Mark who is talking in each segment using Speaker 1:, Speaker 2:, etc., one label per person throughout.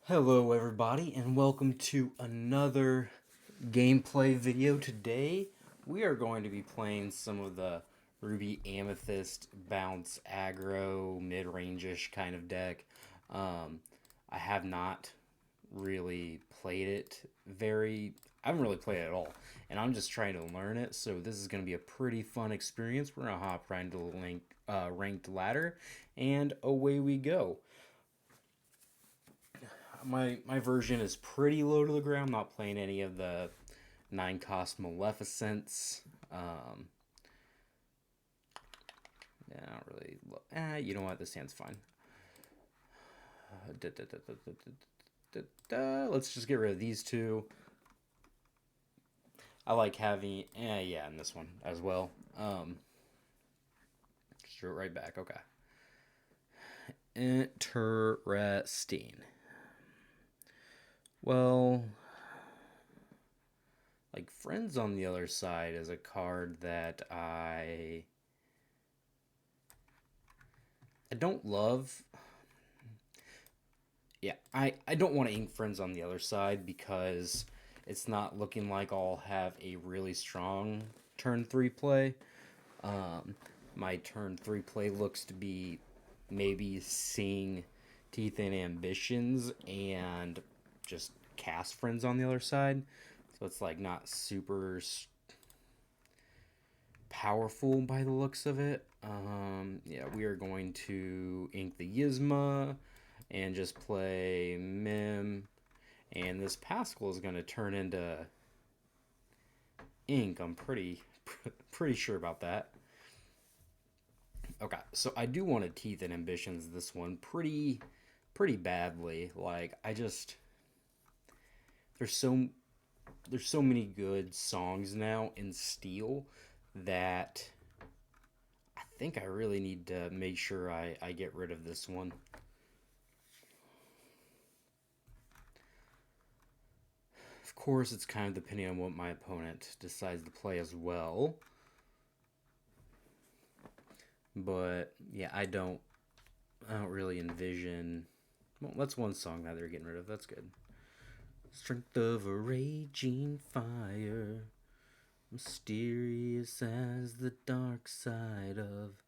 Speaker 1: Hello everybody and welcome to another gameplay video. Today we are going to be playing some of the Ruby Amethyst bounce aggro mid-range-ish kind of deck. I have not really played it I haven't really played it at all, and I'm just trying to learn it, so this is going to be a pretty fun experience. We're going to hop right into the ranked ladder and away we go. My version is pretty low to the ground. I'm not playing any of the 9-cost Maleficents. Yeah, not really. You know what? This hand's fine. Let's just get rid of these two. I like having, yeah, and this one as well. Just throw it right back. Okay. Interesting. Well, like Friends on the Other Side is a card that I don't love. Yeah, I don't want to ink Friends on the Other Side because it's not looking like I'll have a really strong turn 3 play. My turn 3 play looks to be maybe seeing Teeth and Ambitions and just cast Friends on the Other Side. So it's like not super powerful by the looks of it. Yeah, we are going to ink the Yzma and just play Mim. And this Pascal is going to turn into ink. I'm pretty sure about that. Okay, so I do want to Teeth and Ambitions this one pretty badly. Like there's so many good songs now in Steel that I think I really need to make sure I get rid of this one. Of course, it's kind of depending on what my opponent decides to play as well. But yeah, I don't really envision. Well, that's one song that they're getting rid of. That's good. Strength of a raging fire, mysterious as the dark side of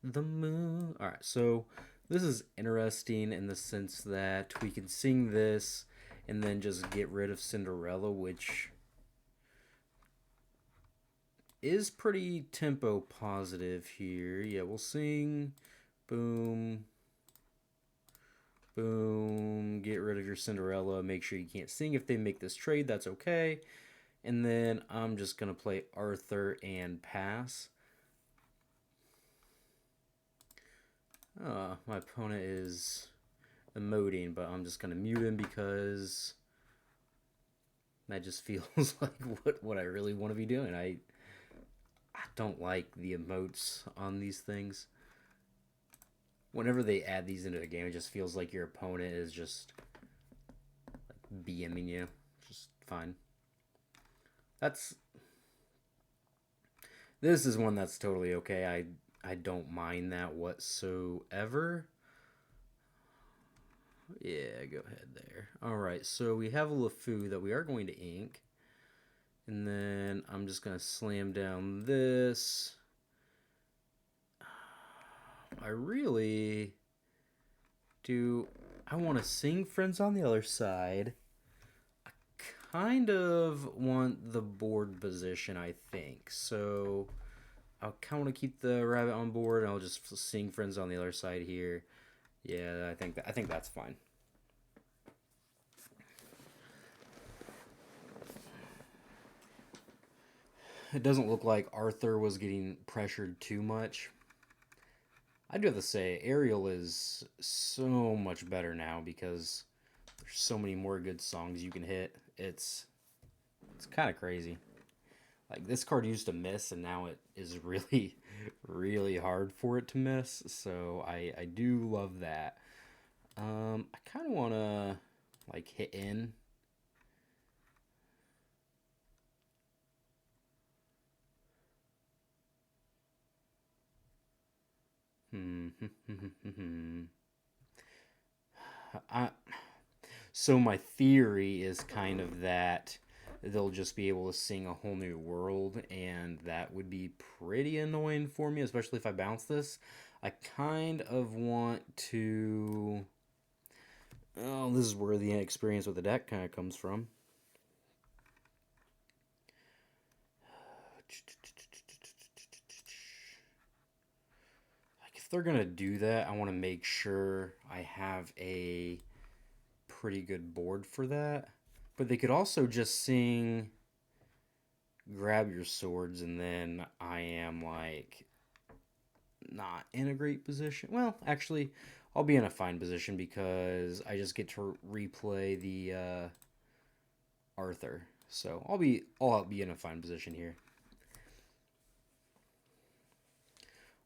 Speaker 1: the moon. All right, so this is interesting in the sense that we can sing this and then just get rid of Cinderella, which is pretty tempo positive here. Yeah, we'll sing, boom, boom, get rid of your Cinderella, make sure you can't sing. If they make this trade, that's okay. And then I'm just going to play Arthur and pass. My opponent is emoting, but I'm just going to mute him because that just feels like what I really want to be doing. I don't like the emotes on these things. Whenever they add these into the game, it just feels like your opponent is just like BMing you. Just fine. This is one that's totally okay. I don't mind that whatsoever. Yeah, go ahead there. Alright, so we have a LeFou that we are going to ink. And then I'm just going to slam down this. I really do. I want to sing Friends on the Other Side. I kind of want the board position, I think. So I kind of want to keep the rabbit on board, and I'll just sing Friends on the Other Side here. Yeah, I think that's fine. It doesn't look like Arthur was getting pressured too much. I do have to say, Ariel is so much better now because there's so many more good songs you can hit. It's kind of crazy. Like this card used to miss, and now it is really, really hard for it to miss. So I do love that. I kind of want to like hit in. I So my theory is kind of that they'll just be able to sing a whole new world, and that would be pretty annoying for me, especially if I bounce this. I kind of want to. Oh, this is where the inexperience with the deck kind of comes from. Like, if they're gonna do that, I want to make sure I have a pretty good board for that. But they could also just sing grab your swords, and then I am like not in a great position. Well, actually, I'll be in a fine position because I just get to replay the Arthur. So I'll be in a fine position here.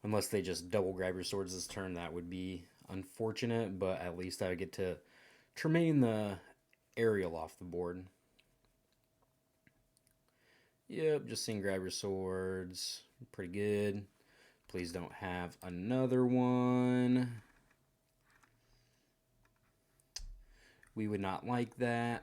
Speaker 1: Unless they just double grab your swords this turn, that would be unfortunate, but at least I would get to Tremaine the aerial off the board. Yep, just seeing grab your swords. Pretty good. Please don't have another one. We would not like that.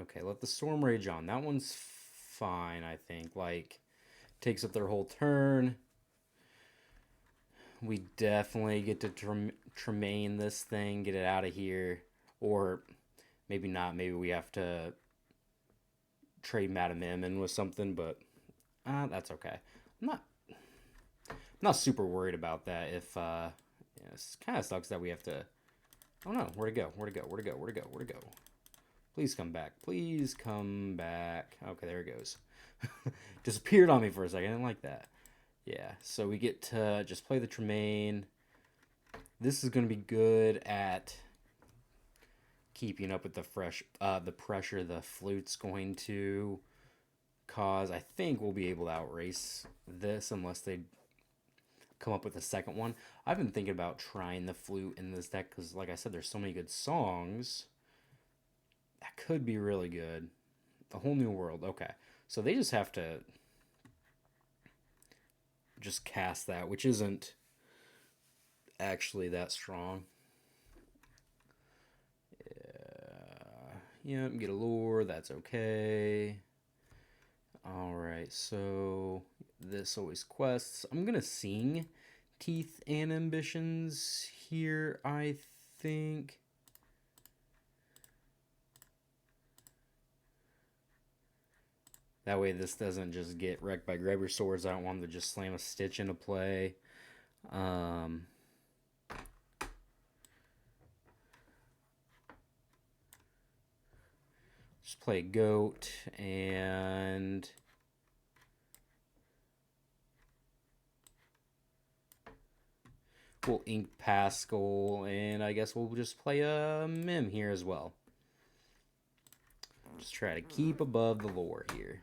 Speaker 1: Okay, let the Storm Rage on. That one's fine, I think. Like, takes up their whole turn. We definitely get to Tremaine this thing, get it out of here. Or maybe not. Maybe we have to trade Madam M in with something, but that's okay. I'm not super worried about that. If yeah, it kind of sucks that we have to. Oh no, where'd it go? Where'd it go? Where'd it go? Where'd it go? Where'd it go? Please come back. Please come back. Okay, there it goes. Disappeared on me for a second. I didn't like that. Yeah, so we get to just play the Tremaine. This is going to be good at keeping up with the pressure the flute's going to cause. I think we'll be able to outrace this unless they come up with a second one. I've been thinking about trying the flute in this deck because, like I said, there's so many good songs. That could be really good. A whole new world. Okay, so they just have to just cast that, which isn't actually that strong. Yeah, get a lure. That's okay. All right, so this always quests. I'm gonna sing Teeth and Ambitions here, I think. That way this doesn't just get wrecked by grab your swords. I don't want them to just slam a stitch into play. Just play goat and we'll ink Pascal, and I guess we'll just play a Mim here as well. Just try to keep above the lore here.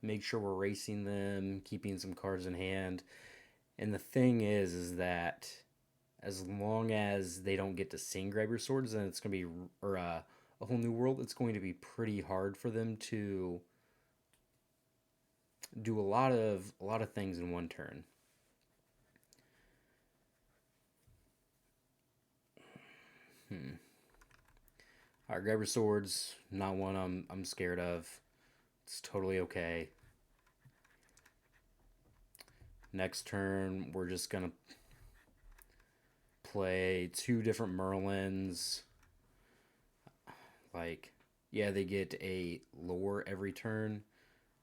Speaker 1: Make sure we're racing them, keeping some cards in hand. And the thing is that as long as they don't get to sing grab your swords, then it's going to be, or a whole new world, it's going to be pretty hard for them to do a lot of things in one turn. All right, grab your swords. Not one I'm scared of. It's totally okay. Next turn, we're just gonna play two different Merlins. Like, yeah, they get a lore every turn.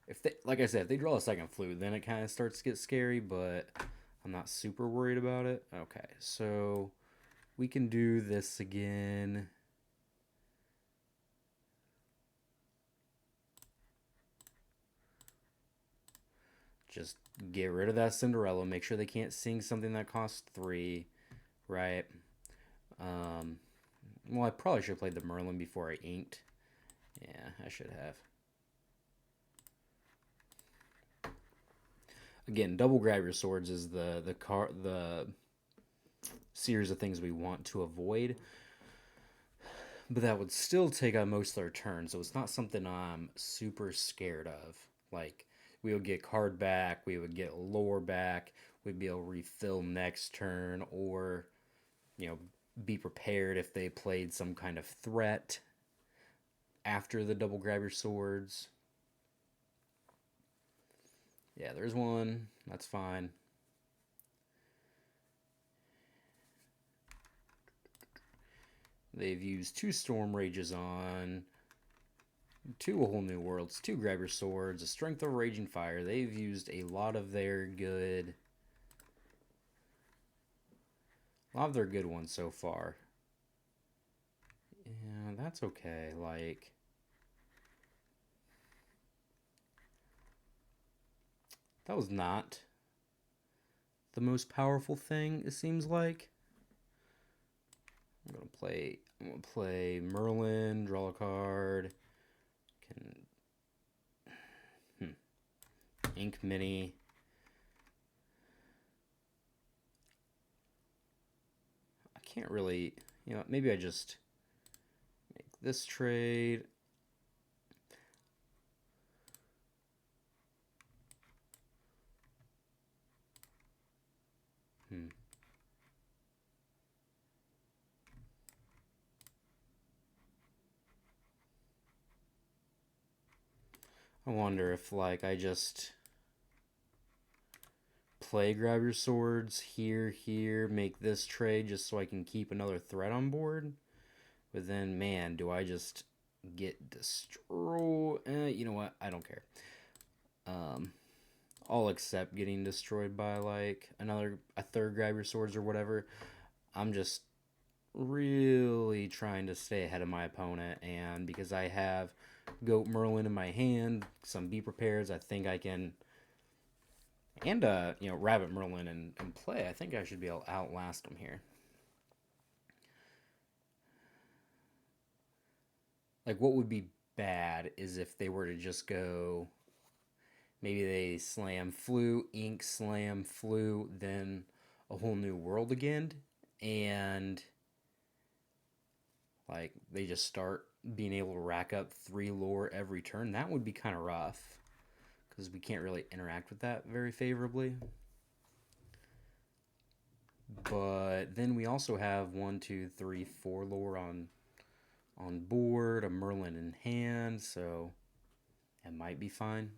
Speaker 1: If they, like I said, if they draw a second flute, then it kind of starts to get scary, but I'm not super worried about it. Okay, so we can do this again. Just get rid of that Cinderella. Make sure they can't sing something that costs 3, right? Well, I probably should have played the Merlin before I inked. Yeah, I should have. Again, double grab your swords is the series of things we want to avoid. But that would still take out most of their turn, so it's not something I'm super scared of. Like, we would get card back, we would get lore back, we'd be able to refill next turn, or, you know, be prepared if they played some kind of threat after the double grab your swords. Yeah, there's one. That's fine. They've used 2 Storm Rages on, 2 Whole New Worlds, 2 Grab Your Swords, a Strength of Raging Fire. They've used a lot of their good ones so far. Yeah, that's okay. Like, that was not the most powerful thing, it seems like. I'm gonna play Merlin, draw a card. Ink Mini. I can't really, you know, maybe I just make this trade. I wonder if, like, I just play Grab Your Swords here, make this trade just so I can keep another threat on board. But then, man, do I just get destroyed? You know what? I don't care. I'll accept getting destroyed by, like, a third Grab Your Swords or whatever. I'm just really trying to stay ahead of my opponent, and because I have Goat Merlin in my hand, some Be Prepares, I think I can, and you know, Rabbit Merlin in play, I think I should be able to outlast them here. Like, what would be bad is if they were to just go, maybe they slam Flu, Ink, slam Flu, then a Whole New World again, and like they just start being able to rack up 3 lore every turn. That would be kind of rough, because we can't really interact with that very favorably. But then we also have 1, 2, 3, 4 lore on board, a Merlin in hand, so it might be fine.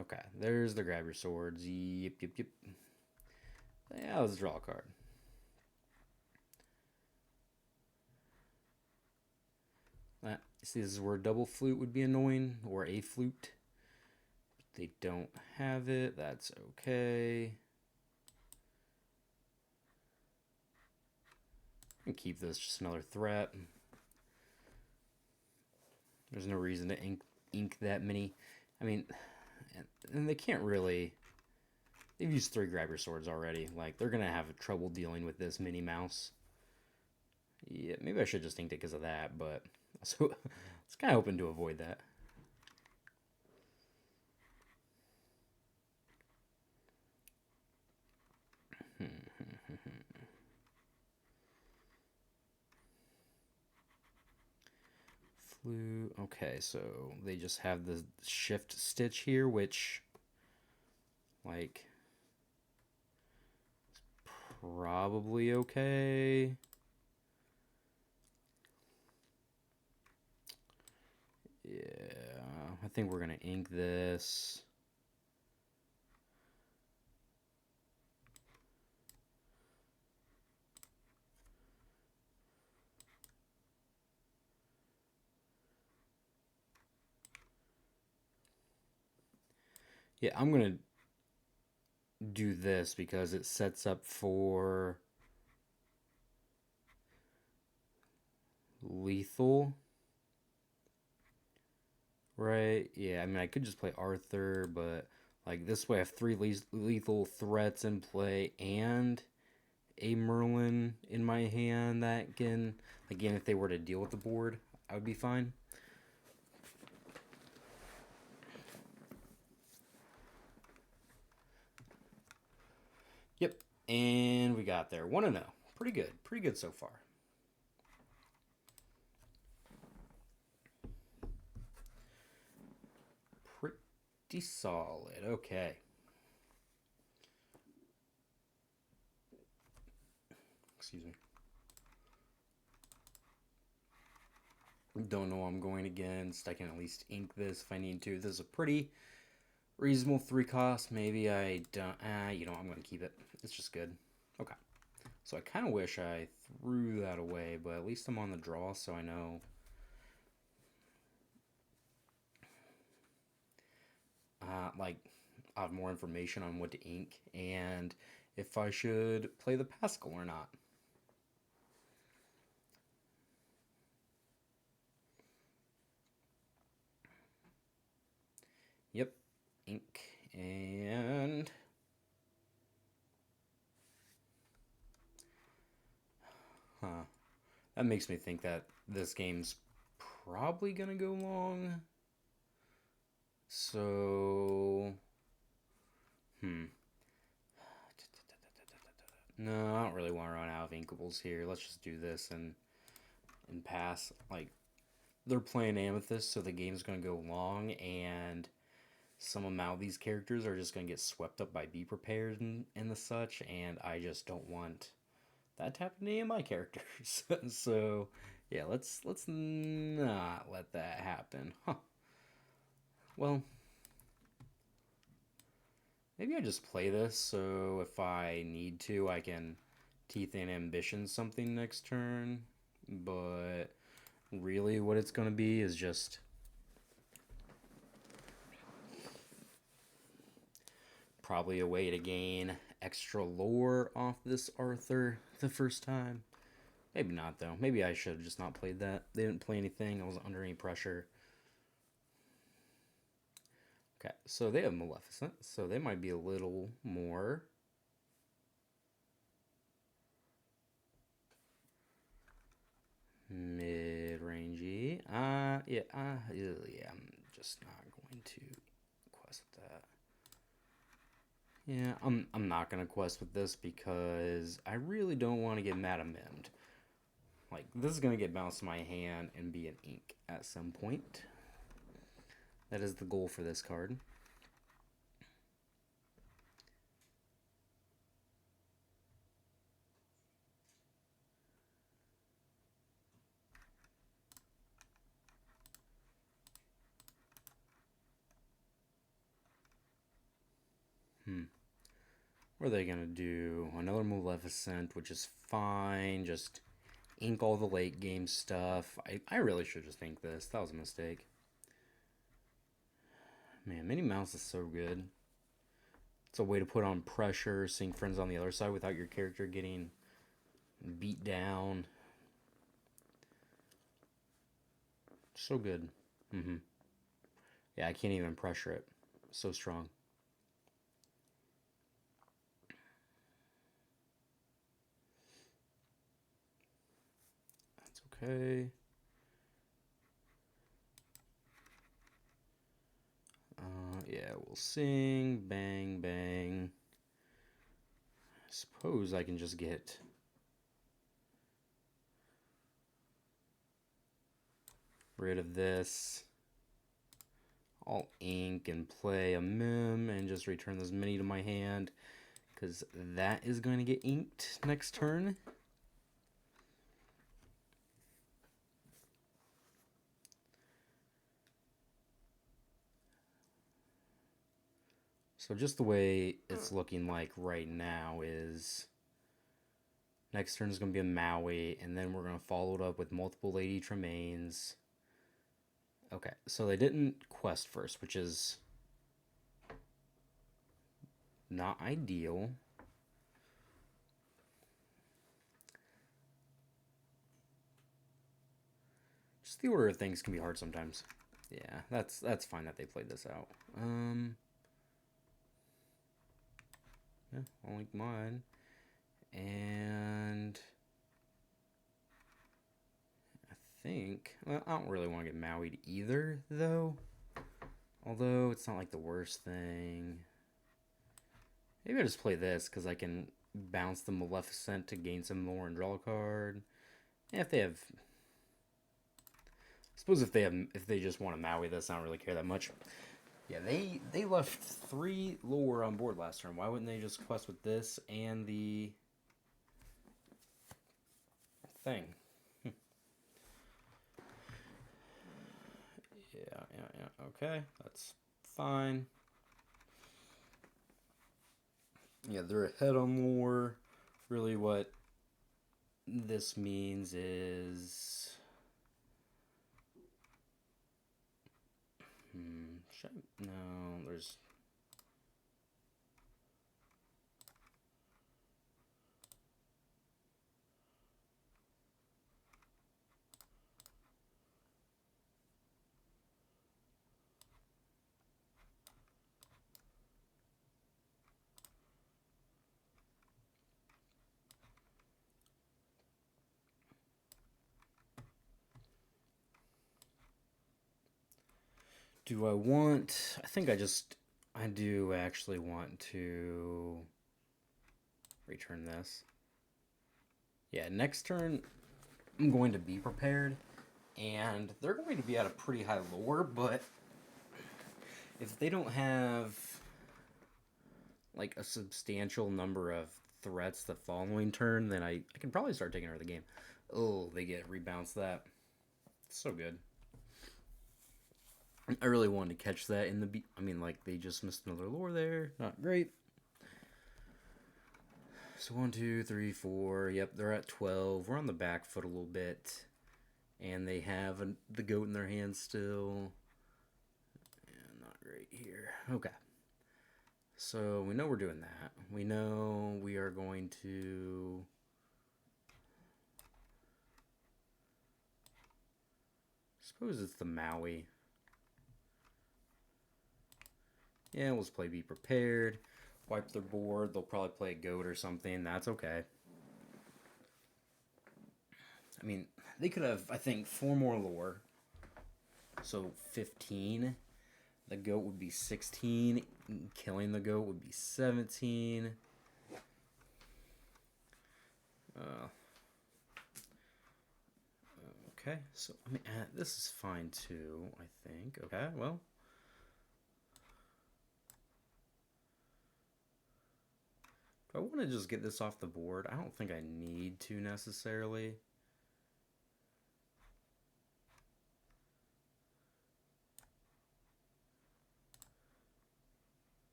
Speaker 1: Okay, there's the Grab Your Swords. Yep. Yeah, let's draw a card. See, this is where double flute would be annoying, or a flute. But they don't have it. That's okay. And keep this just another threat. There's no reason to ink that many. I mean, and they can't really. They've used 3 Grab Your Swords already. Like, they're gonna have trouble dealing with this Minnie Mouse. Yeah, maybe I should just inked it because of that, but so I was kind of hoping to avoid that. Flu. Okay, so they just have the shift stitch here, which, like, is probably okay. Yeah, I think we're gonna ink this. Yeah, I'm gonna do this because it sets up for lethal. Right? Yeah, I mean, I could just play Arthur, but like this way I have 3 lethal threats in play and a Merlin in my hand that can, again, if they were to deal with the board, I would be fine. Yep, and we got there. 1-0. Pretty good so far. Pretty solid. Okay. Excuse me. Don't know what I'm going against. I can at least ink this if I need to. This is a pretty reasonable 3 cost. Maybe I don't. You know, I'm going to keep it. It's just good. Okay. So I kind of wish I threw that away, but at least I'm on the draw, so I know. Like, I have more information on what to ink and if I should play the Pascal or not. Yep, ink, and that makes me think that this game's probably gonna go long. So, no, I don't really want to run out of inkables here. Let's just do this and pass. Like, they're playing Amethyst, so the game's gonna go long, and some amount of these characters are just going to get swept up by Be Prepared and the such, and I just don't want that to happen to any of my characters. So, yeah, let's not let that happen. Huh. Well, maybe I just play this, so if I need to, I can Teeth and Ambition something next turn, but really what it's going to be is just probably a way to gain extra lore off this Arthur the first time. Maybe not, though. Maybe I should have just not played that. They didn't play anything. I wasn't under any pressure. Okay, so they have Maleficent, so they might be a little more mid-rangey. Yeah, I'm just not going to quest with that. Yeah, I'm not gonna quest with this because I really don't want to get Madamimed. Like, this is gonna get bounced in my hand and be an ink at some point. That is the goal for this card. What are they gonna do? Another Maleficent, which is fine. Just ink all the late game stuff. I really should just ink this. That was a mistake. Man, Minnie Mouse is so good. It's a way to put on pressure, seeing friends on the other side without your character getting beat down. So good. Yeah, I can't even pressure it. So strong. That's okay. Yeah, we'll sing, bang, bang. I suppose I can just get rid of this. I'll ink and play a mim and just return this mini to my hand because that is going to get inked next turn. So just the way it's looking like right now is next turn is going to be a Maui, and then we're going to follow it up with multiple Lady Tremaines. Okay, so they didn't quest first, which is not ideal. Just the order of things can be hard sometimes. Yeah, that's fine that they played this out. Yeah, I'll link mine. And I think, well, I don't really want to get Maui'd either, though. Although, it's not like the worst thing. Maybe I just play this, because I can bounce the Maleficent to gain some more and draw a card. Yeah, if they have... I suppose if they just want to Maui this, I don't really care that much. Yeah, they left 3 lore on board last turn. Why wouldn't they just quest with this and the thing. Yeah. Okay, that's fine. Yeah, they're ahead on lore. Really, what this means is... No, there's... Do I want... I do actually want to return this. Yeah, next turn, I'm going to be prepared. And they're going to be at a pretty high lore, but if they don't have like a substantial number of threats the following turn, then I can probably start taking over the game. Oh, they get rebounced that. So good. I really wanted to catch that in the I mean, like, they just missed another lore there. Not great. So 1, 2, 3, 4. Yep, they're at 12. We're on the back foot a little bit. And they have the goat in their hands still. Yeah, not great here. Okay. So we know we're doing that. We know we are going to... suppose it's the Maui. Yeah, we'll just play Be Prepared. Wipe their board. They'll probably play a goat or something. That's okay. I mean, they could have, I think, 4 more lore. So 15. The goat would be 16. Killing the goat would be 17. Okay, so I mean, this is fine too, I think. Okay, well. Do I want to just get this off the board? I don't think I need to necessarily.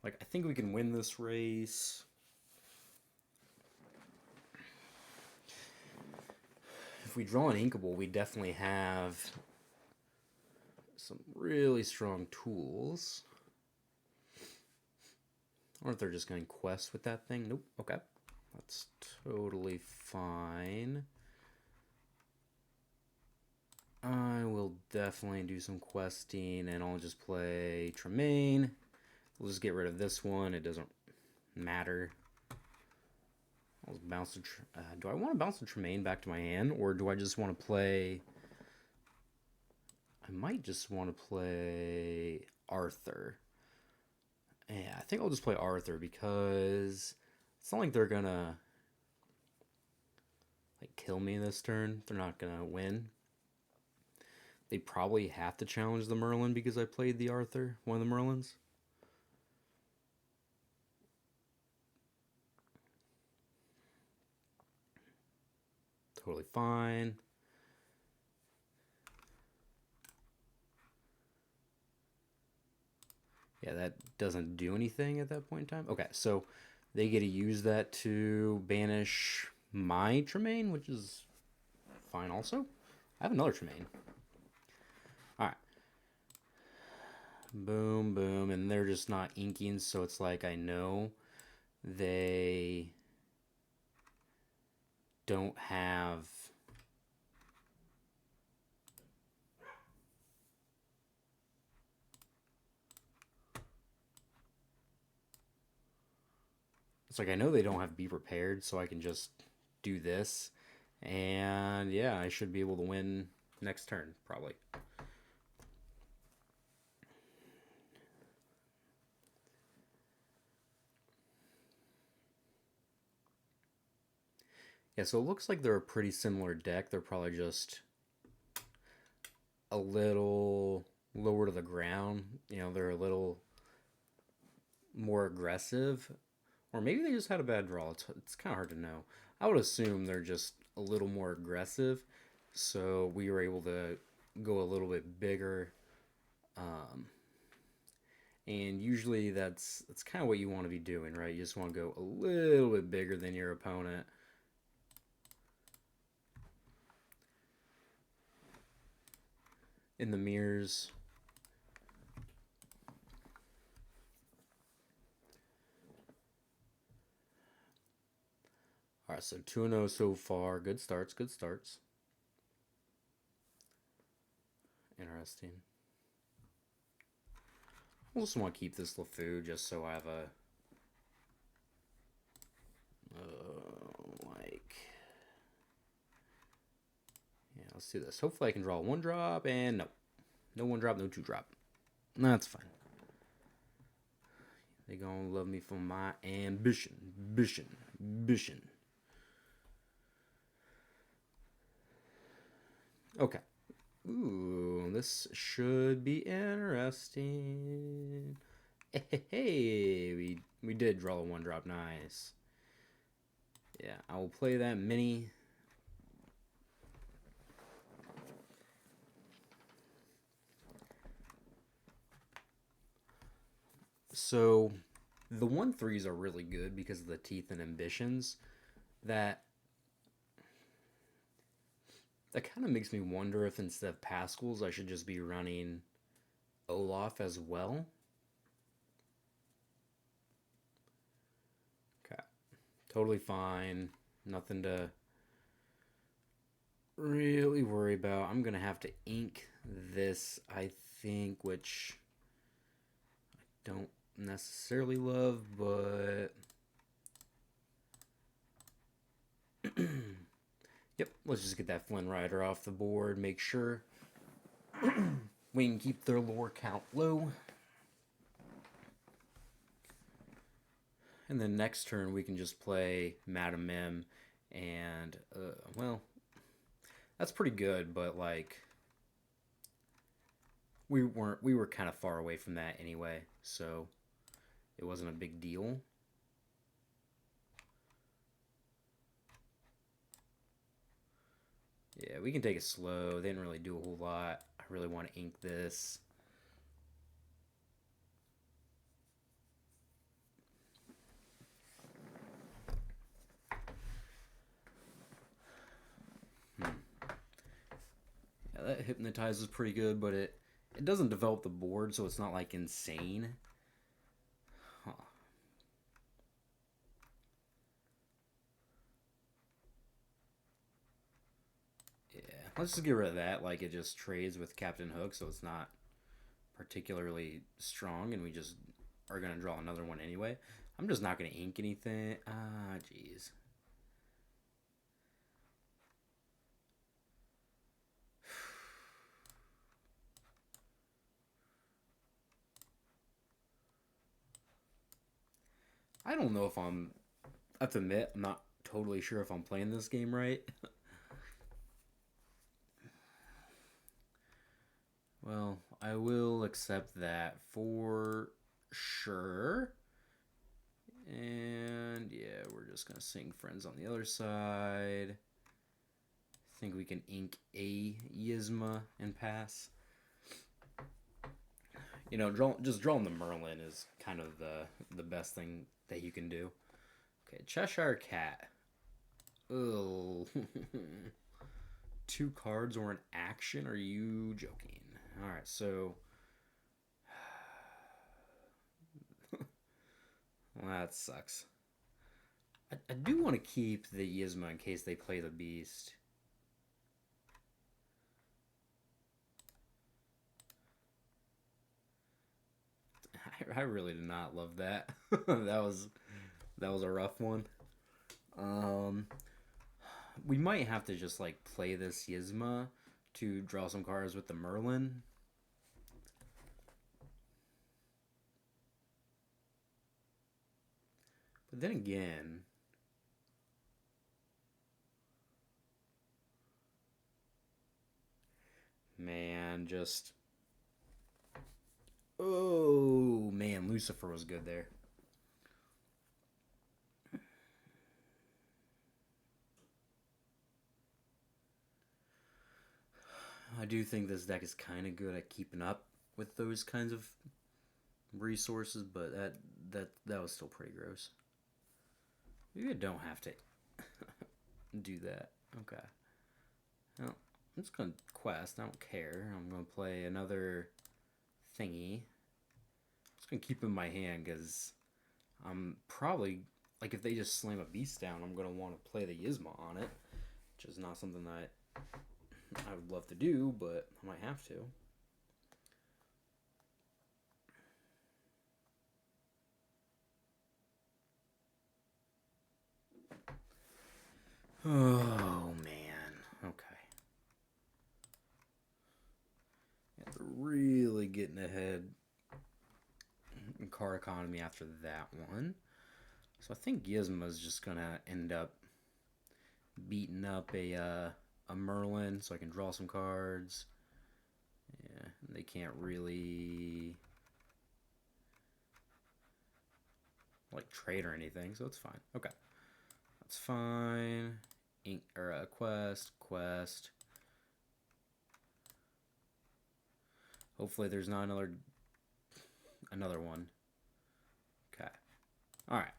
Speaker 1: Like, I think we can win this race. If we draw an Inkable, we definitely have some really strong tools. I wonder if they're just going to quest with that thing. Nope. Okay. That's totally fine. I will definitely do some questing, and I'll just play Tremaine. We'll just get rid of this one. It doesn't matter. I'll bounce do I want to bounce the Tremaine back to my hand, or do I just want to play... I might just want to play Arthur. Yeah, I think I'll just play Arthur because it's not like they're gonna like kill me this turn. They're not gonna win. They probably have to challenge the Merlin because I played the Arthur, one of the Merlins. Totally fine. Yeah, that doesn't do anything at that point in time. Okay, so they get to use that to banish my Tremaine, which is fine also. I have another Tremaine. Alright. Boom, boom, and they're just not inking, so it's like I know they don't have... It's like I know they don't have Be Prepared, so I can just do this. And yeah, I should be able to win next turn, probably. Yeah, so it looks like they're a pretty similar deck. They're probably just a little lower to the ground. You know, they're a little more aggressive. Or maybe they just had a bad draw. It's kind of hard to know. I would assume they're just a little more aggressive, so we were able to go a little bit bigger. Um, and usually that's kind of what you want to be doing, right? You just want to go a little bit bigger than your opponent. In the mirrors. All right, so 2-0 so far. Good starts, good starts. Interesting. I just want to keep this LeFou just so I have a... Yeah, let's do this. Hopefully I can draw 1-drop, and no. No 1-drop, no 2-drop. That's fine. They gonna love me for my ambition. Ambition. Okay. Ooh, this should be interesting. Hey, we did draw a 1-drop. Nice. Yeah, I will play that mini. So, the 1/3s are really good because of the teeth and ambitions. That kind of makes me wonder if instead of Pascals, I should just be running Olaf as well. Okay. Totally fine. Nothing to really worry about. I'm going to have to ink this, I think, which I don't necessarily love, but... Yep, let's just get that Flynn Rider off the board. Make sure we can keep their lore count low. And then next turn we can just play Madam Mim, and well, that's pretty good, but like we were kind of far away from that anyway, so it wasn't a big deal. Yeah, we can take it slow. They didn't really do a whole lot. I really want to ink this. Yeah, that Hypnotize is pretty good, but it doesn't develop the board, so it's not like insane. Huh. Yeah, let's just get rid of that. Like, it just trades with Captain Hook, so it's not particularly strong, and we just are going to draw another one anyway. I'm just not going to ink anything. Ah, jeez. I don't know if I have to admit, I'm not totally sure if I'm playing this game right. Well, I will accept that for sure. And yeah, we're just going to sing Friends on the other side. I think we can ink a Yzma and pass. You know, just drawing the Merlin is kind of the best thing that you can do. Okay, Cheshire Cat. Oh, 2 cards or an action? Are you joking? All right, so well, that sucks. I do want to keep the Yzma in case they play the Beast. I really did not love that. that was a rough one. We might have to just like play this Yzma to draw some cards with the Merlin. But then again, man, just... Oh, man, Lucifer was good there. I do think this deck is kind of good at keeping up with those kinds of resources, but that was still pretty gross. Maybe I don't have to do that. Okay. Well, I'm just gonna quest. I don't care. I'm gonna play another thingy. I'm just gonna keep in my hand because I'm probably like if they just slam a beast down, I'm gonna want to play the Yzma on it, which is not something that I would love to do, but I might have to. Oh man. Okay. Yeah, they're really getting ahead in card economy after that one. So I think Yzma is just gonna end up beating up a Merlin, so I can draw some cards. Yeah, they can't really like trade or anything, so it's fine. Okay, that's fine. Quest. Hopefully, there's not another one. Okay, all right.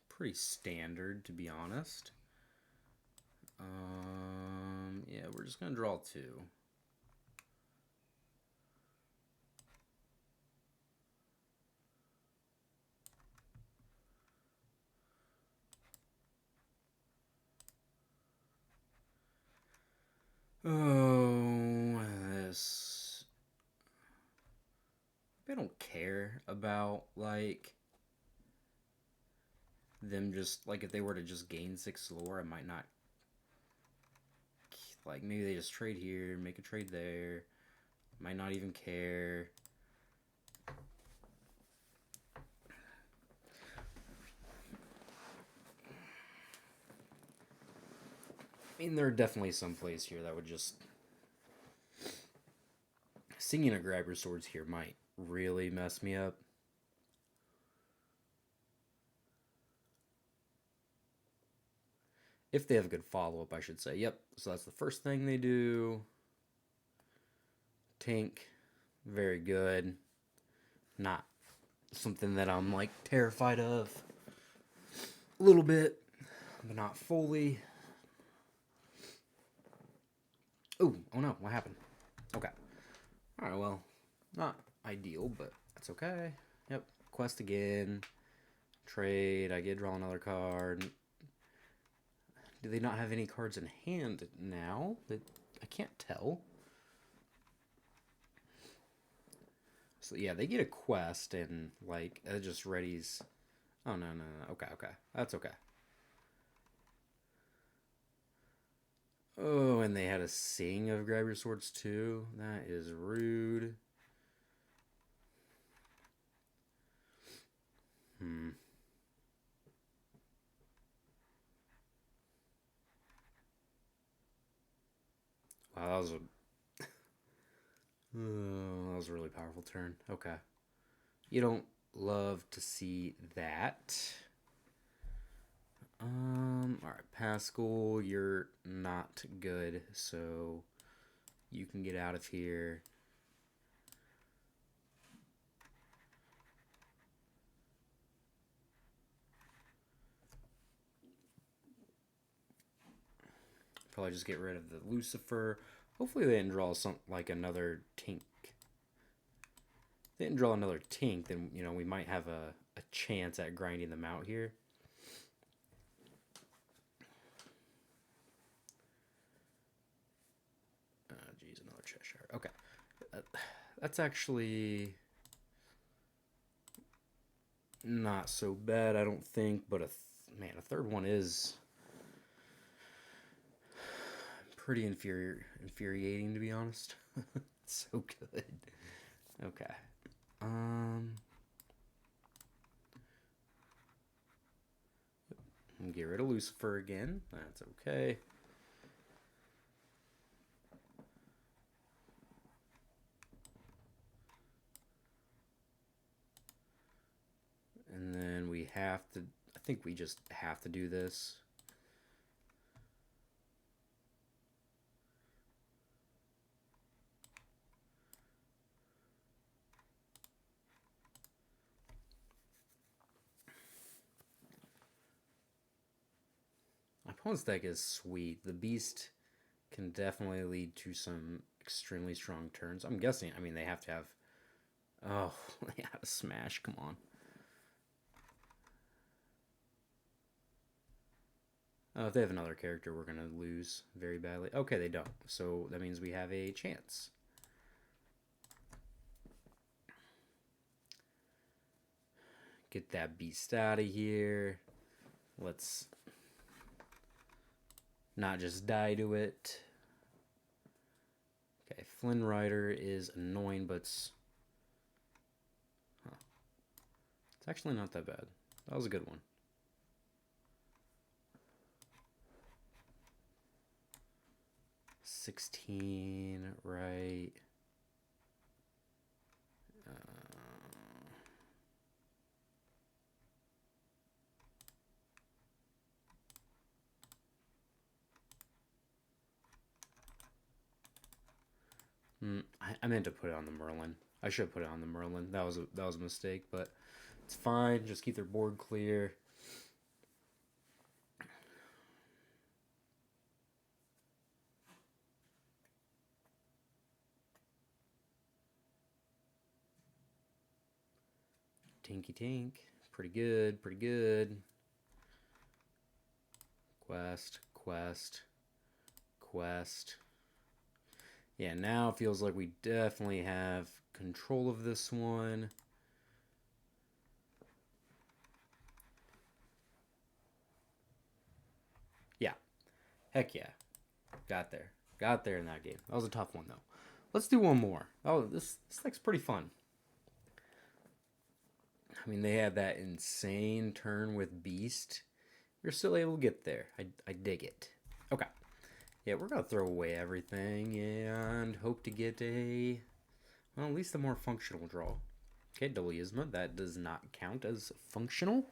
Speaker 1: Pretty standard, to be honest. Yeah, we're just gonna draw two. Oh, this. I don't care about like them just like if they were to just gain 6 lore, I might not like maybe they just trade here, make a trade there. Might not even care. I mean, there are definitely some plays here that would just singing a grab your swords here might really mess me up. If they have a good follow-up, I should say. Yep, so that's the first thing they do. Tink, very good. Not something that I'm like terrified of. A little bit, but not fully. Oh no, what happened? Okay. Alright, well, not ideal, but that's okay. Yep, quest again. Trade, I get draw another card. Do they not have any cards in hand now? I can't tell. So yeah, they get a quest and like it just readies. Oh no. Okay. That's okay. Oh, and they had a sing of grab your swords too. That is rude. Wow, that was a really powerful turn. Okay. You don't love to see that. Alright, Pascal, you're not good, so you can get out of here. Probably just get rid of the Lucifer. Hopefully they didn't draw like another Tink. If they didn't draw another Tink, then we might have a chance at grinding them out here. Geez, another Cheshire. Okay, that's actually not so bad, I don't think. But a third one is pretty infuriating, to be honest. It's so good. Okay. Get rid of Lucifer again. That's okay. have to... I think we just have to do this. My opponent's deck is sweet. The Beast can definitely lead to some extremely strong turns. I'm guessing, I mean, they have to have... Oh, they have a smash, come on. Oh, if they have another character, we're going to lose very badly. Okay, they don't. So that means we have a chance. Get that Beast out of here. Let's not just die to it. Okay, Flynn Rider is annoying, but it's actually not that bad. That was a good one. $16, right? I meant to put it on the Merlin. I should have put it on the Merlin. That was a mistake, but it's fine. Just keep their board clear. Tinky Tink. Pretty good, pretty good. Quest, quest, quest. Yeah, now it feels like we definitely have control of this one. Yeah. Heck yeah. Got there. Got there in that game. That was a tough one, though. Let's do one more. Oh, this deck's pretty fun. I mean, they had that insane turn with Beast. You're still able to get there. I dig it. Okay. Yeah, we're going to throw away everything and hope to get a... Well, at least a more functional draw. Okay, double Yzma. That does not count as functional.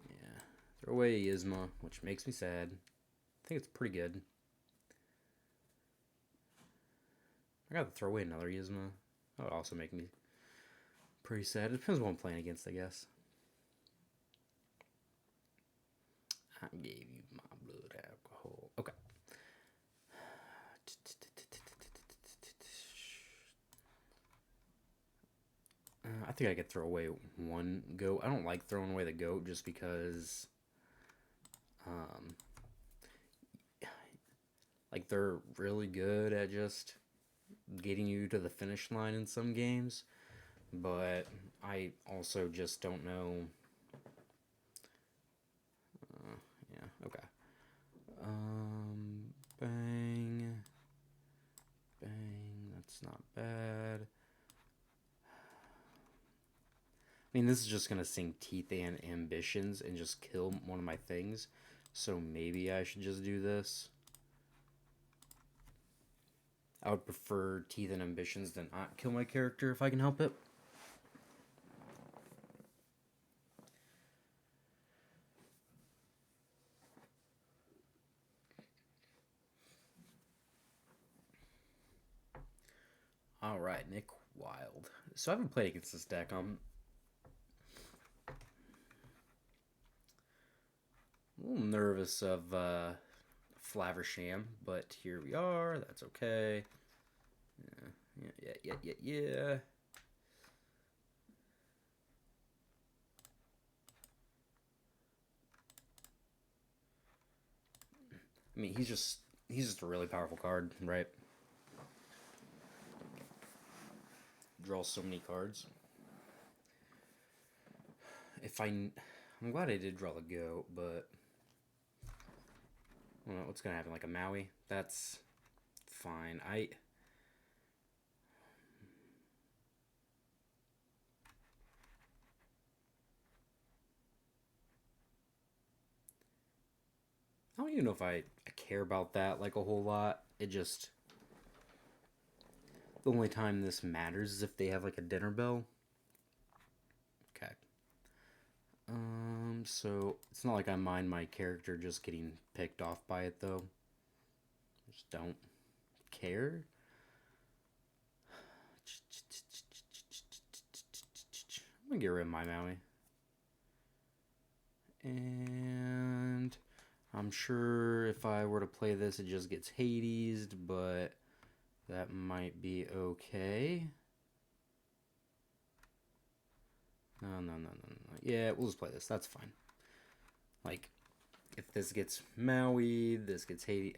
Speaker 1: Yeah. Throw away Yzma, which makes me sad. I think it's pretty good. I got to throw away another Yzma. That would also make me pretty sad. It depends on what I'm playing against, I guess. I gave you my blood alcohol. Okay. I think I could throw away one goat. I don't like throwing away the goat just because, like, they're really good at just getting you to the finish line in some games. But I also just don't know. Yeah, okay. Bang. Bang. That's not bad. I mean, this is just going to sink Teeth and Ambitions and just kill one of my things. So maybe I should just do this. I would prefer Teeth and Ambitions than not kill my character if I can help it. Alright, Nick Wild. So I haven't played against this deck. I'm a little nervous of Flaversham, but here we are. That's okay. Yeah. I mean, he's just a really powerful card, right? Draws so many cards. I'm glad I did draw the goat, but I don't know what's gonna happen. Like a Maui, that's fine. I don't even know if I care about that like a whole lot. It just, the only time this matters is if they have like a dinner bell. Okay. So it's not like I mind my character just getting picked off by it, though. Just don't care. I'm gonna get rid of my Maui. And I'm sure if I were to play this, it just gets Hades'd, but that might be okay. No. Yeah, we'll just play this. That's fine. Like, if this gets Maui, this gets Hades.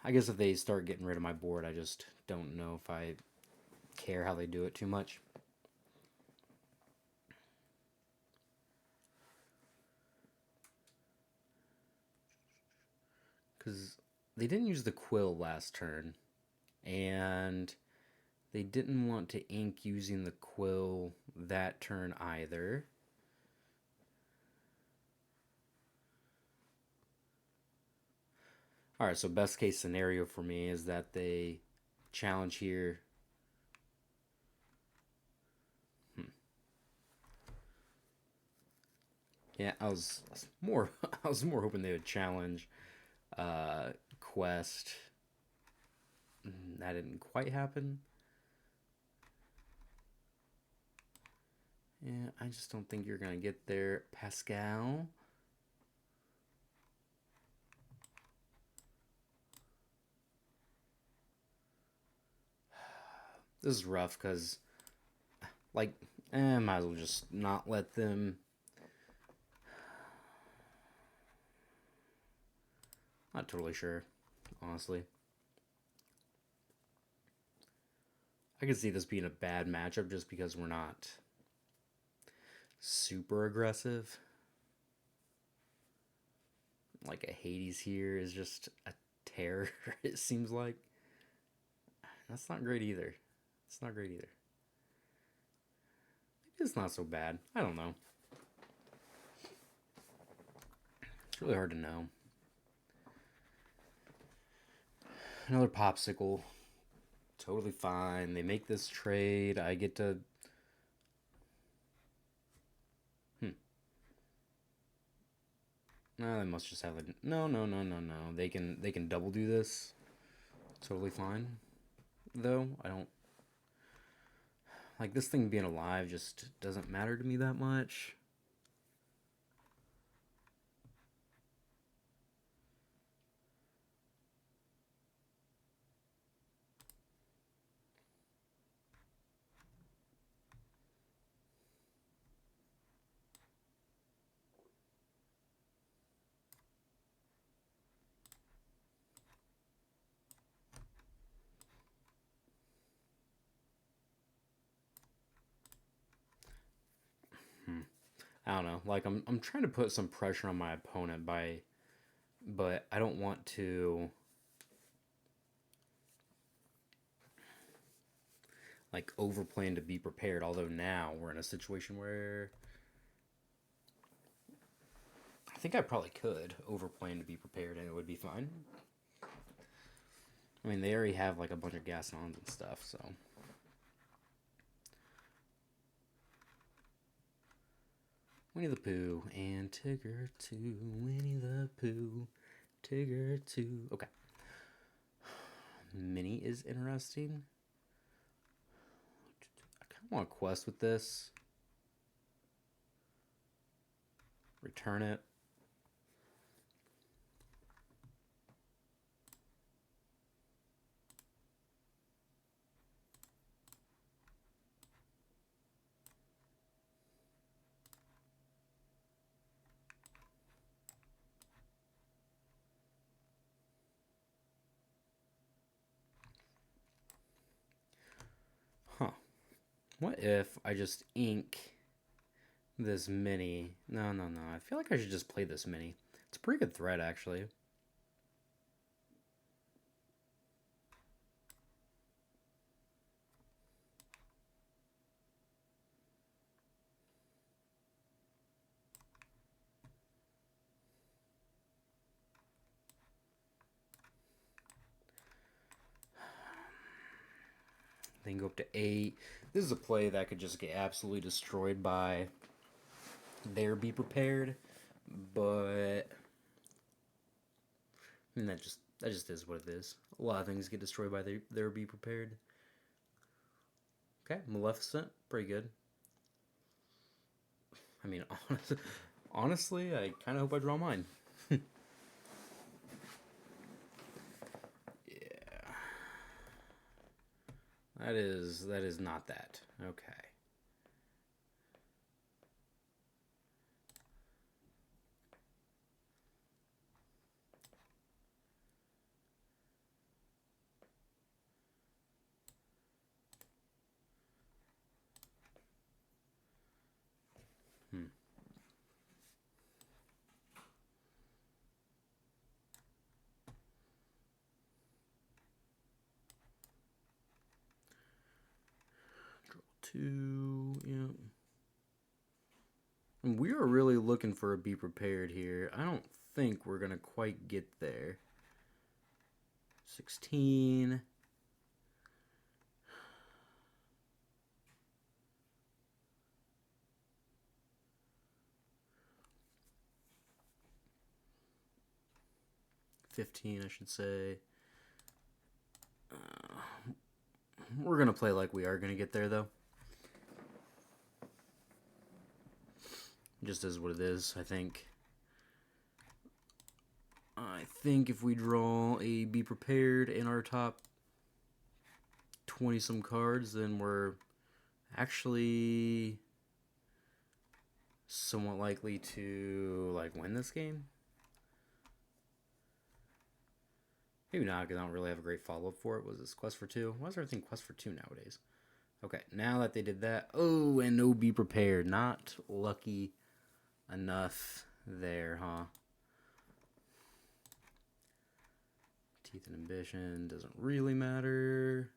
Speaker 1: I guess if they start getting rid of my board, I just don't know if I care how they do it too much. Because they didn't use the quill last turn, and they didn't want to ink using the quill that turn either. Alright, so best case scenario for me is that they challenge here. Yeah, I was more hoping they would challenge Quest. That didn't quite happen. Yeah, I just don't think you're gonna get there, Pascal. This is rough because, like, might as well just not let them. Not totally sure, honestly. I could see this being a bad matchup just because we're not super aggressive. Like a Hades here is just a terror, it seems like. That's not great either. It's not great either. Maybe it's not so bad. I don't know. It's really hard to know. Another popsicle. Totally fine. They make this trade. I get to... No, they must just have like... No. They can double do this. Totally fine. Though, I don't... Like, this thing being alive just doesn't matter to me that much. I don't know. Like, I'm trying to put some pressure on my opponent by... But I don't want to... like, overplan to be prepared. Although now we're in a situation where... I think I probably could overplan to be prepared and it would be fine. I mean, they already have, like, a bunch of Gasons and stuff, so... Winnie the Pooh and Tigger too. Winnie the Pooh, Tigger too. Okay. Minnie is interesting. I kind of want to quest with this. Return it. Huh. What if I just ink this mini? No. I feel like I should just play this mini. It's a pretty good threat, actually. Then go up to 8. This is a play that could just get absolutely destroyed by their Be Prepared, but I mean, that just is what it is. A lot of things get destroyed by their Be Prepared. Okay, Maleficent, pretty good. I mean, honestly, I kind of hope I draw mine. Yeah. That is not that. Okay. Hmm. Draw two. Yeah. And we are really looking for a Be Prepared here. I don't think we're gonna quite get there. 16. $15, I should say. We're gonna play like we are gonna get there, though. Just is what it is, I think. I think if we draw a Be Prepared in our top 20 some cards, then we're actually somewhat likely to like win this game. Maybe not, because I don't really have a great follow-up for it. Was this Quest for 2? Why is everything Quest for 2 nowadays? Okay, now that they did that... Oh, and no Be Prepared. Not lucky enough there, huh? Teeth and Ambition doesn't really matter.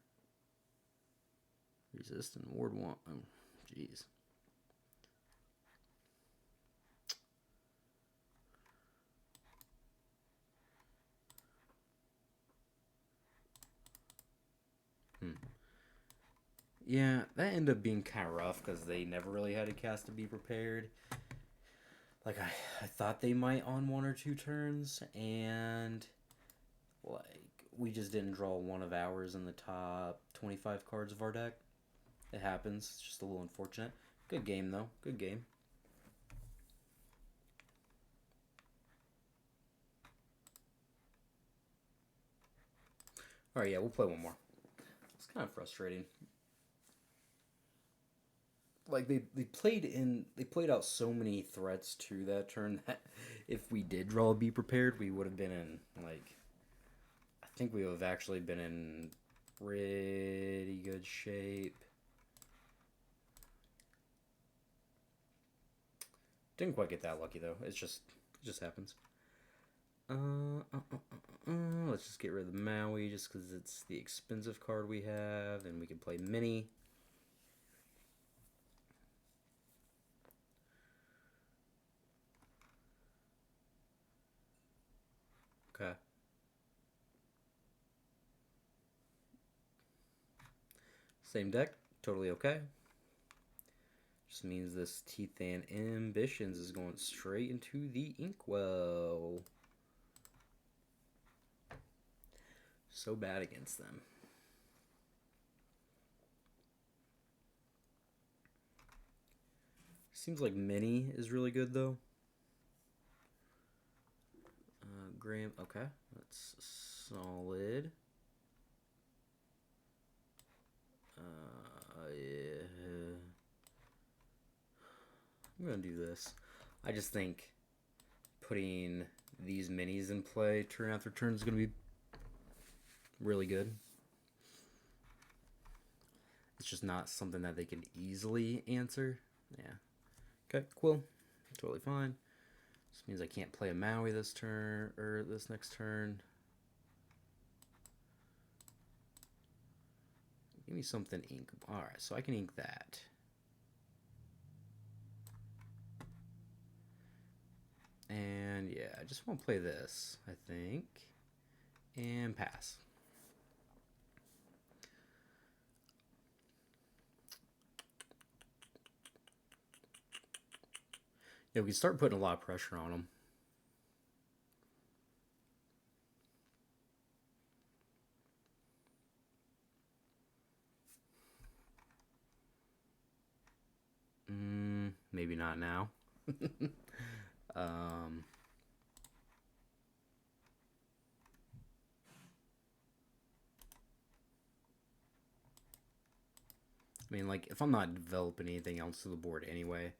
Speaker 1: Resist and Ward 1. Oh, jeez. Yeah, that ended up being kind of rough because they never really had a cast to Be Prepared. Like, I thought they might on 1 or 2 turns, and like we just didn't draw one of ours in the top 25 cards of our deck. It happens. It's just a little unfortunate. Good game, though. Good game. Alright, yeah, we'll play one more. It's kind of frustrating. Like they played out so many threats to that turn that if we did draw a Be Prepared, we would have been in like I think we would have actually been in pretty good shape. Didn't quite get that lucky though. It just happens. Let's just get rid of the Maui just because it's the expensive card we have, and we can play Mini. Okay. Same deck, totally okay. Just means this Teeth and Ambitions is going straight into the Inkwell. So bad against them. Seems like Mini is really good though. Graham, okay, that's solid. Yeah. I'm gonna do this. I just think putting these minis in play turn after turn is gonna be really good. It's just not something that they can easily answer. Yeah. Okay, cool. Totally fine. This means I can't play a Maui this turn, or this next turn. Give me something ink. Alright, so I can ink that. And yeah, I just want to play this, I think. And pass. Yeah, we can start putting a lot of pressure on them. Maybe not now. um, I mean, like, if I'm not developing anything else to the board anyway,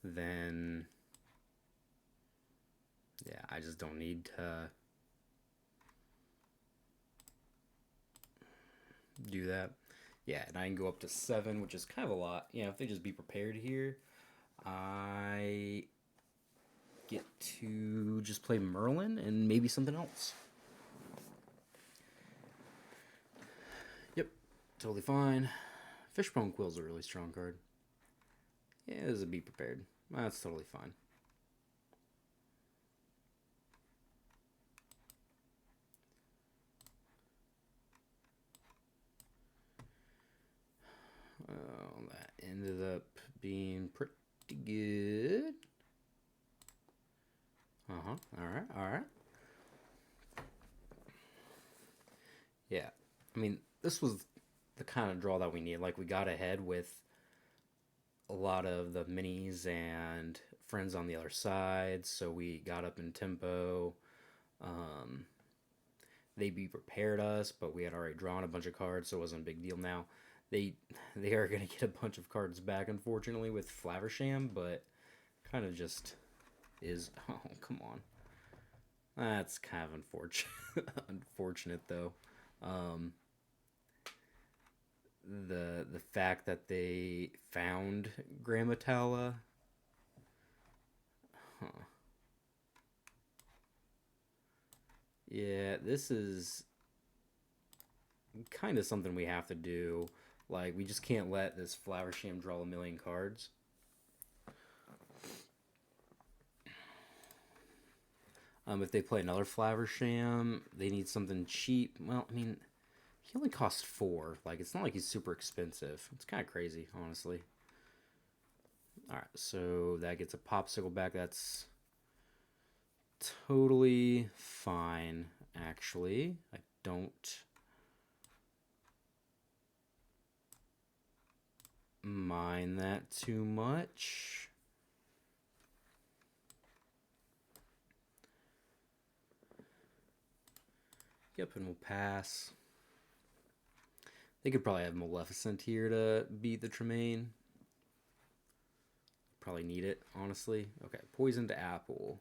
Speaker 1: then yeah, I just don't need to do that. Yeah, and I can go up to 7, which is kind of a lot. Yeah, if they just be prepared here, I get to just play Merlin and maybe something else. Yep, totally fine. Fishbone Quill's a really strong card. Yeah, this is a be prepared. That's totally fine. That ended up being pretty good. Alright, alright. Yeah. I mean, this was the kind of draw that we needed. Like, we got ahead with a lot of the minis and friends on the other side, so we got up in tempo. Um, they be prepared us, but we had already drawn a bunch of cards, so it wasn't a big deal. Now they they are gonna get a bunch of cards back, unfortunately, with Flaversham, but kind of just is. Oh, come on, that's kind of unfortunate. Unfortunate though. Um, the fact that they found Grammatella. Huh. Yeah, this is kind of something we have to do. Like, we just can't let this Flowersham draw a million cards. If they play another Flowersham, they need something cheap. Well, I mean, he only costs 4. Like, it's not like he's super expensive. It's kind of crazy, honestly. Alright, so that gets a Popsicle back. That's totally fine, actually. I don't mind that too much. Yep, and we'll pass. They could probably have Maleficent here to beat the Tremaine. Probably need it, honestly. Okay, Poisoned Apple.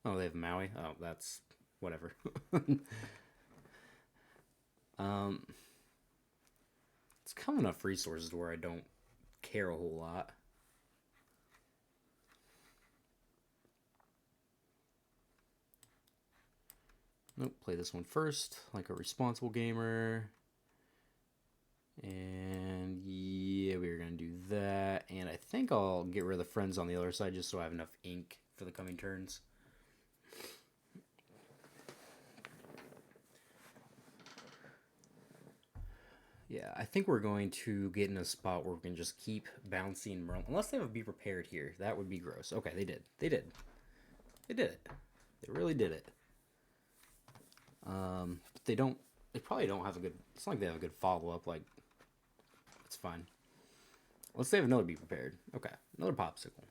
Speaker 1: Oh, they have Maui? Oh, that's whatever. um, it's kind of enough resources where I don't care a whole lot. Nope, play this one first, like a responsible gamer. And yeah, we're going to do that. And I think I'll get rid of the friends on the other side just so I have enough ink for the coming turns. Yeah, I think we're going to get in a spot where we can just keep bouncing Merlin. Unless they have a be prepared here. That would be gross. Okay, they did. They did. They did it. They really did it. But they don't. They probably don't have a good. It's not like they have a good follow up. Like, it's fine. Let's say have another be prepared. Okay, another popsicle.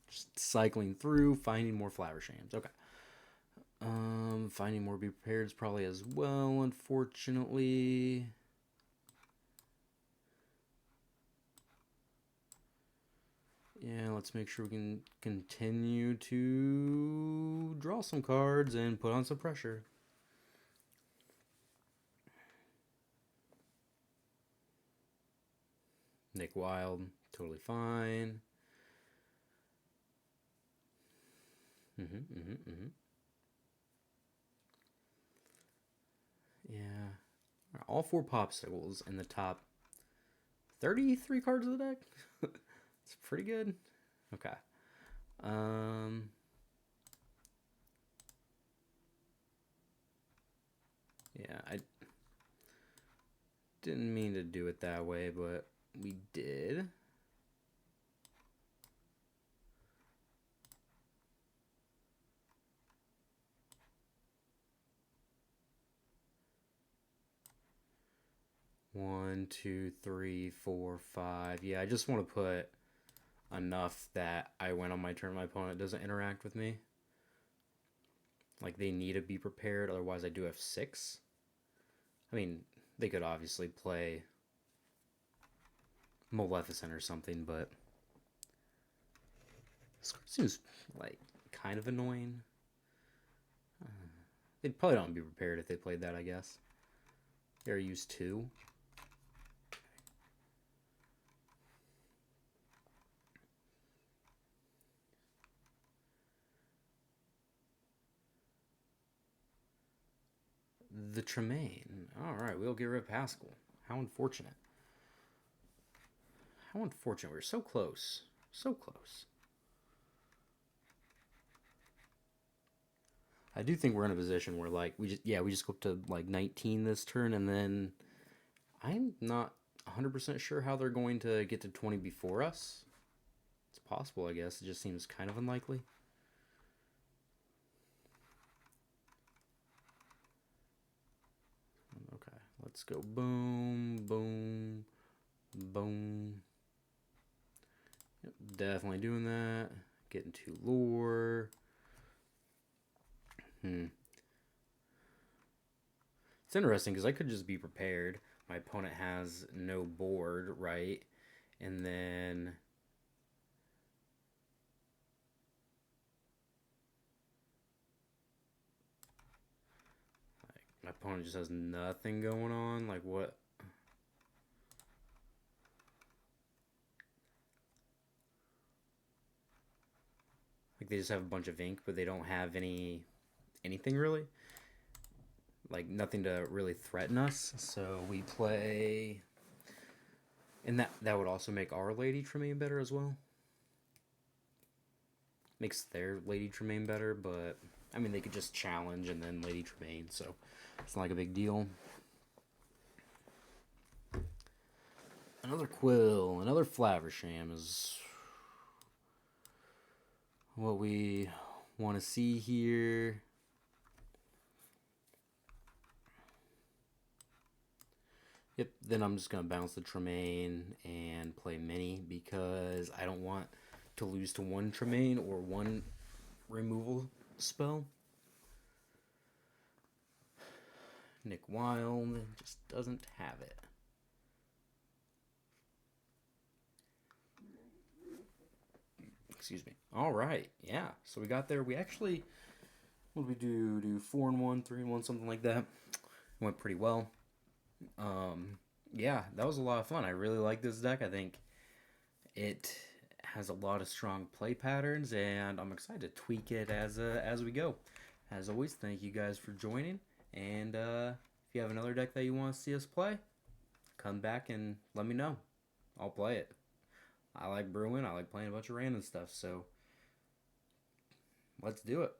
Speaker 1: Just cycling through, finding more Flowershams. Okay. Finding more be prepared probably as well. Unfortunately. Yeah, let's make sure we can continue to draw some cards and put on some pressure. Nick Wilde, totally fine. Yeah. All 4 popsicles in the top 33 cards of the deck. It's pretty good. Okay. Yeah, Didn't mean to do it that way, but we did. One, two, three, four, five. Yeah, I just want to put enough that I win on my turn. My opponent doesn't interact with me. Like, they need to be prepared, otherwise I do F6. I mean, they could obviously play Maleficent or something, but this card seems like kind of annoying. They'd probably don't be prepared if they played that, I guess. They're used to. The Tremaine. Alright, we'll get rid of Pascal. How unfortunate. How unfortunate. We're so close. So close. I do think we're in a position where, like, we just go up to, like, 19 this turn, and then I'm not 100% sure how they're going to get to 20 before us. It's possible, I guess. It just seems kind of unlikely. Okay, let's go boom, boom, boom. Yep, definitely doing that. Getting to lure. It's interesting because I could just be prepared. My opponent has no board, right? And then like, my opponent just has nothing going on. Like, what? Like, they just have a bunch of ink, but they don't have anything really. Like, nothing to really threaten us. So we play, and that would also make our Lady Tremaine better as well. Makes their Lady Tremaine better, but I mean, they could just challenge and then Lady Tremaine, so it's not like a big deal. Another Quill, another Flaversham is what we want to see here. Yep, then I'm just going to bounce the Tremaine and play Mini because I don't want to lose to one Tremaine or one removal spell. Nick Wild just doesn't have it. Excuse me. All right, yeah. So we got there. We actually, what did we do? Do 4-1, 3-1, something like that. It went pretty well. Yeah, that was a lot of fun. I really like this deck. I think it has a lot of strong play patterns, and I'm excited to tweak it as we go. As always, thank you guys for joining. And if you have another deck that you want to see us play, come back and let me know. I'll play it. I like brewing. I like playing a bunch of random stuff. So let's do it.